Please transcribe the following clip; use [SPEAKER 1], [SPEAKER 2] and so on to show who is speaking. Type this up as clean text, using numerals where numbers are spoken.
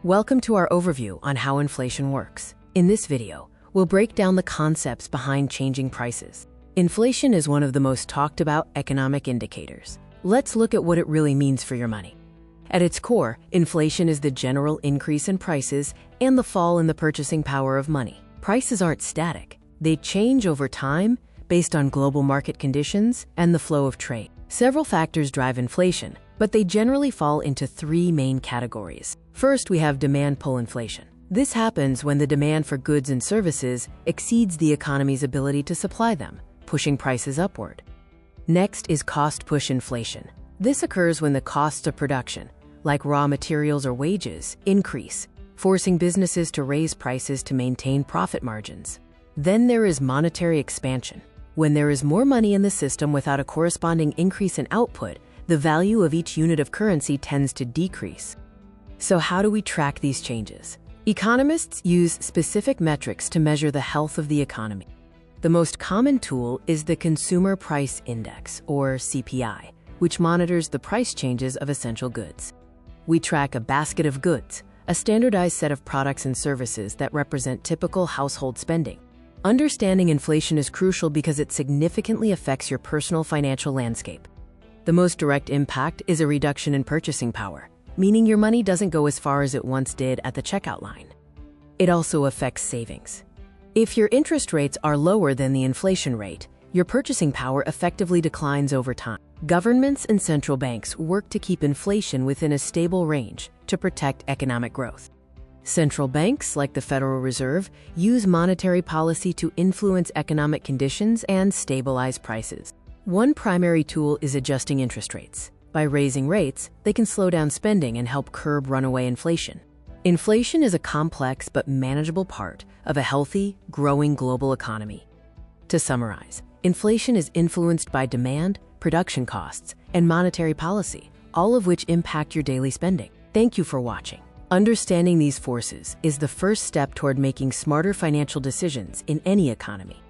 [SPEAKER 1] Welcome to our overview on how inflation works. In this video, we'll break down the concepts behind changing prices. Inflation is one of the most talked about economic indicators. Let's look at what it really means for your money. At its core, inflation is the general increase in prices and the fall in the purchasing power of money. Prices aren't static. They change over time based on global market conditions and the flow of trade. Several factors drive inflation, but they generally fall into three main categories. First, we have demand pull inflation. This happens when the demand for goods and services exceeds the economy's ability to supply them, pushing prices upward. Next is cost push inflation. This occurs when the costs of production, like raw materials or wages, increase, forcing businesses to raise prices to maintain profit margins. Then there is monetary expansion. When there is more money in the system without a corresponding increase in output, the value of each unit of currency tends to decrease. So how do we track these changes? Economists use specific metrics to measure the health of the economy. The most common tool is the Consumer Price Index, or CPI, which monitors the price changes of essential goods. We track a basket of goods, a standardized set of products and services that represent typical household spending. Understanding inflation is crucial because it significantly affects your personal financial landscape. The most direct impact is a reduction in purchasing power, meaning your money doesn't go as far as it once did at the checkout line. It also affects savings. If your interest rates are lower than the inflation rate, your purchasing power effectively declines over time. Governments and central banks work to keep inflation within a stable range to protect economic growth. Central banks, like the Federal Reserve, use monetary policy to influence economic conditions and stabilize prices. One primary tool is adjusting interest rates. By raising rates, they can slow down spending and help curb runaway inflation. Inflation is a complex but manageable part of a healthy, growing global economy. To summarize, inflation is influenced by demand, production costs, and monetary policy, all of which impact your daily spending. Thank you for watching. Understanding these forces is the first step toward making smarter financial decisions in any economy.